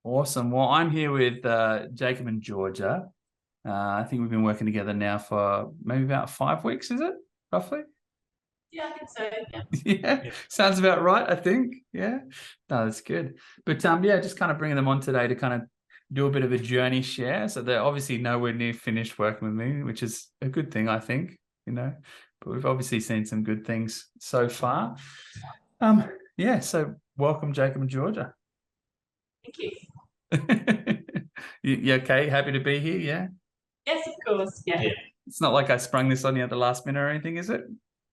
Awesome. Well, I'm here with Jacob and Georgia. I think we've been working together now for maybe about 5 weeks, is it? Roughly? Yeah, I think so. Yeah. Yeah, sounds about right, I think. Yeah. No, that's good. But yeah, just kind of bringing them on today to kind of do a bit of a journey share. So they're obviously nowhere near finished working with me, which is a good thing, I think, But we've obviously seen some good things so far. Yeah, so welcome, Jacob and Georgia. Thank you. You okay? Happy to be here, yeah? Yes, of course. Yeah. It's not like I sprung this on you at the last minute or anything, is it?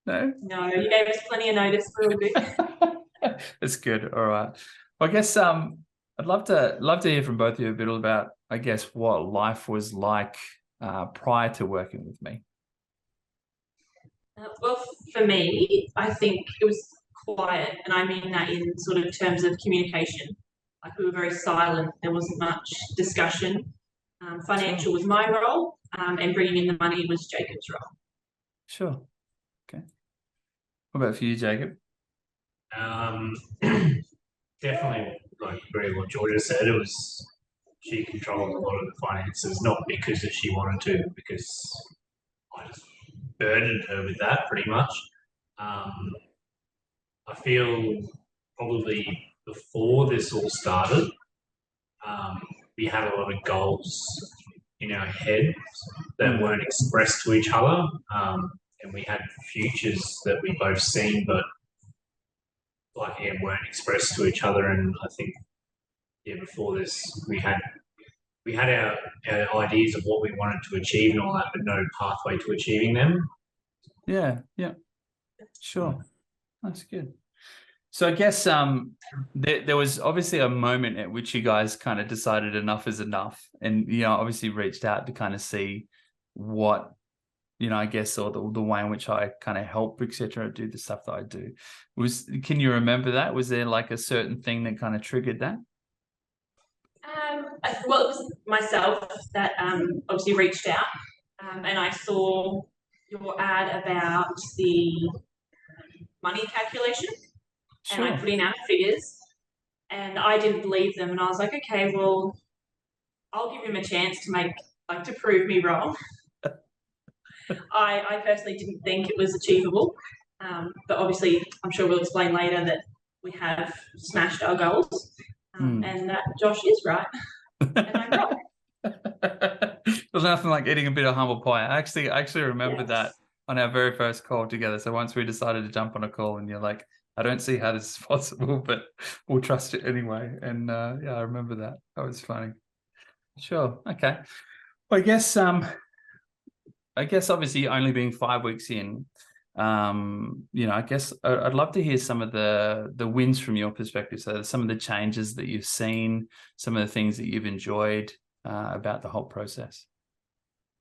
No? No, you gave us plenty of notice for all good. That's good. All right. Well, I guess I'd love to hear from both of you a bit about, I guess, what life was like prior to working with me. Well, for me, I think it was quiet, and I mean that in sort of terms of communication. Like we were very silent. There wasn't much discussion. Financial was my role, and bringing in the money was Jacob's role. Sure. Okay. What about for you, Jacob? Um, Definitely, like agree with what Georgia said. It was she controlled a lot of the finances, not because that she wanted to, because I just burdened her with that pretty much. Um, I feel probably before this all started, um, we had a lot of goals in our head that weren't expressed to each other, and we had futures that we both seen, but weren't expressed to each other. And I think before this we had our ideas of what we wanted to achieve and all that, but no pathway to achieving them. Yeah, sure. That's good. So I guess there was obviously a moment at which you guys kind of decided enough is enough, and obviously reached out to kind of see what I guess, or the way in which I kind of help, etc., do the stuff that I do. Can you remember that? Was there like a certain thing that kind of triggered that? Well, it was myself that obviously reached out, and I saw your ad about the money calculation, and I put in our figures, and I didn't believe them, and I was like, okay, well, I'll give him a chance to prove me wrong. I personally didn't think it was achievable, but obviously, I'm sure we'll explain later that we have smashed our goals, and that Josh is right, and I'm wrong. There's nothing like eating a bit of humble pie. I actually remember that on our very first call together. So once we decided to jump on a call, and you're like, I don't see how this is possible, but we'll trust it anyway. And yeah, I remember that. That was funny. Sure. Okay. Well, I guess obviously only being 5 weeks in, I guess I'd love to hear some of the wins from your perspective. So some of the changes that you've seen, some of the things that you've enjoyed about the whole process.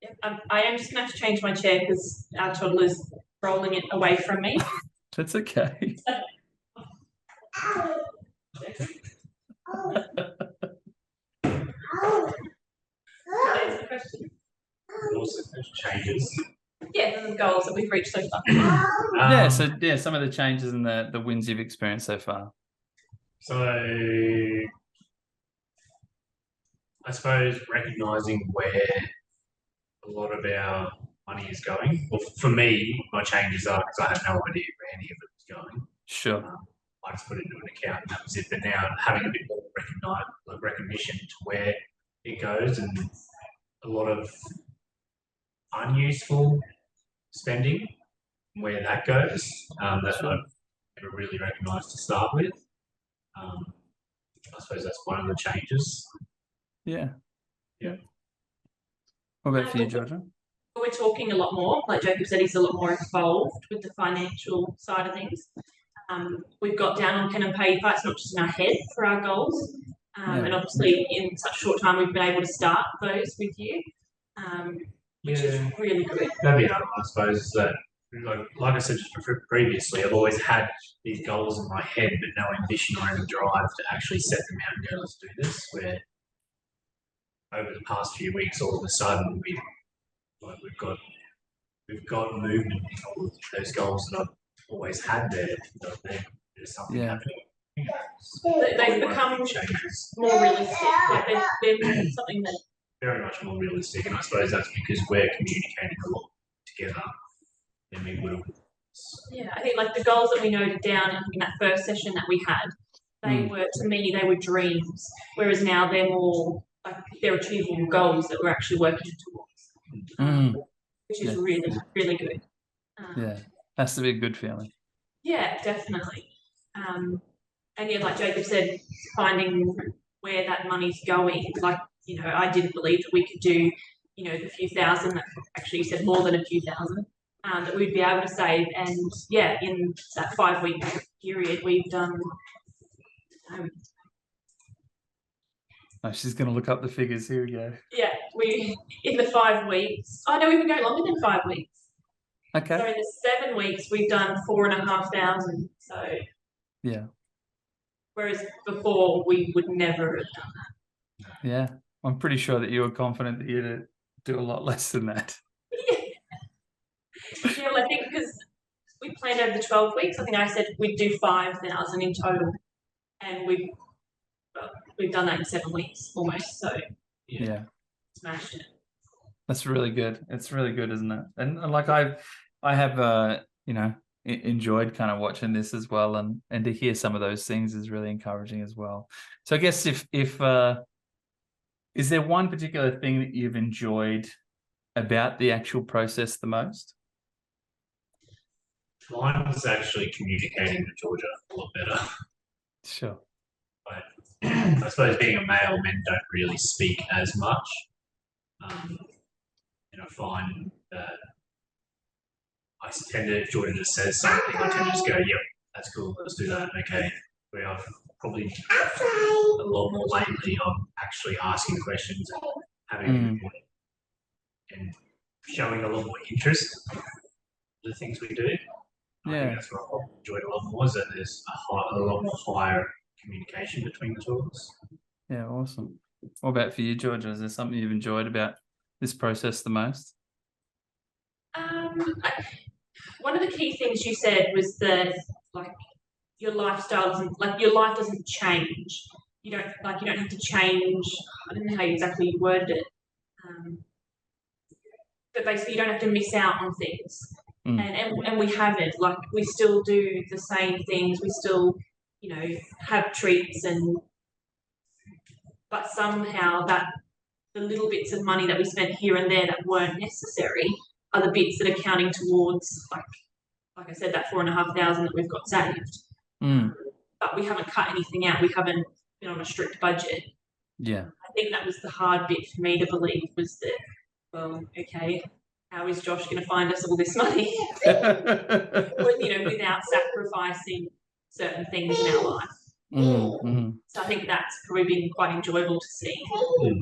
Yeah, I am just going to have to change my chair because our toddler's rolling it away from me. That's okay. Answer the question. Also, there's changes. Yeah, the goals that we've reached so far. Some of the changes and the wins you've experienced so far. So I suppose recognising where a lot of our money is going. Well, for me, my changes are because I had no idea where any of it was going. Sure. I just put it into an account and that was it. But now having a bit more recognition to where it goes, and a lot of unuseful spending, where that goes, that I've never really recognised to start with. I suppose that's one of the changes. Yeah. Yeah. What about for you, Georgia? We're talking a lot more. Like Jacob said, he's a lot more involved with the financial side of things. We've got down on pen and paper. It's not just in our head for our goals. And obviously, in such a short time, we've been able to start those with you, which is really good. That'd be another one, I suppose, is that, like I said just previously, I've always had these goals in my head, but no ambition or any drive to actually set them out and go, let's do this. Where over the past few weeks, all of a sudden, we've got movement in all of those goals that I've always had there. There's something happening. They've become changes more realistic. Like they're something that very much more realistic, and I suppose that's because we're communicating a lot together than we would have. yeah, I think like the goals that we noted down in that first session that we had, they were, to me, they were dreams. Whereas now they're more like they're achievable goals that we're actually working towards, which is really, really good. Yeah, has to be a good feeling. Yeah, definitely. And yeah, like Jacob said, finding where that money's going. Like, you know, I didn't believe that we could do, you know, the few thousand, that actually you said more than a few thousand, that we'd be able to save. And yeah, in that 5 week period, we've done. Oh, she's going to look up the figures. Here we go. Yeah, we in the 5 weeks. Oh no, we can go longer than 5 weeks. Okay. So in the 7 weeks, we've done 4,500. So yeah. Whereas before, we would never have done that. Yeah, I'm pretty sure that you were confident that you'd do a lot less than that. Yeah, well, I think because we planned over the 12 weeks, I think I said we'd do 5,000 in total, and we've done that in 7 weeks almost. So yeah, smashed it. That's really good. It's really good, isn't it? And like I have you know, enjoyed kind of watching this as well, and to hear some of those things is really encouraging as well. So I guess if is there one particular thing that you've enjoyed about the actual process the most? Mine was actually communicating with Georgia a lot better. Sure. But I suppose being a male, men don't really speak as much. And I find that I tend to, if Georgia just says something, I tend to just go, yep, that's cool, let's do that, okay. Where I've probably a lot more lately of actually asking questions and having and showing a lot more interest in the things we do. I think that's what I've enjoyed a lot more, is that there's a lot more higher communication between the two of us. Yeah, awesome. What about for you, Georgia? Is there something you've enjoyed about this process the most? One of the key things you said was that like your lifestyle doesn't, like your life doesn't change. You don't have to change. I don't know how exactly you worded it, but basically you don't have to miss out on things. And we haven't. Like we still do the same things. We still, you know, have treats but somehow that the little bits of money that we spent here and there that weren't necessary are the bits that are counting towards, like I said, that 4,500 that we've got saved. But we haven't cut anything out. We haven't been on a strict budget. Yeah. I think that was the hard bit for me to believe, was that, well, okay, how is Josh going to find us all this money? You know, without sacrificing certain things in our life. So I think that's probably been quite enjoyable to see.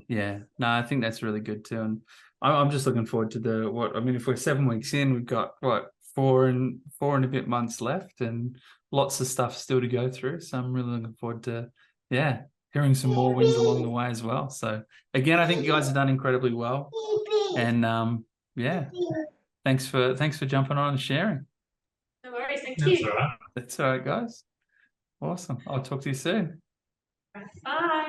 Yeah, no, I think that's really good too, and I'm just looking forward to I mean, if we're 7 weeks in, we've got four and a bit months left, and lots of stuff still to go through. So I'm really looking forward to hearing some more wins along the way as well. So again, I think you guys have done incredibly well, and thanks for jumping on and sharing. No worries, thank you. That's all right. That's all right, guys. Awesome. I'll talk to you soon. Bye.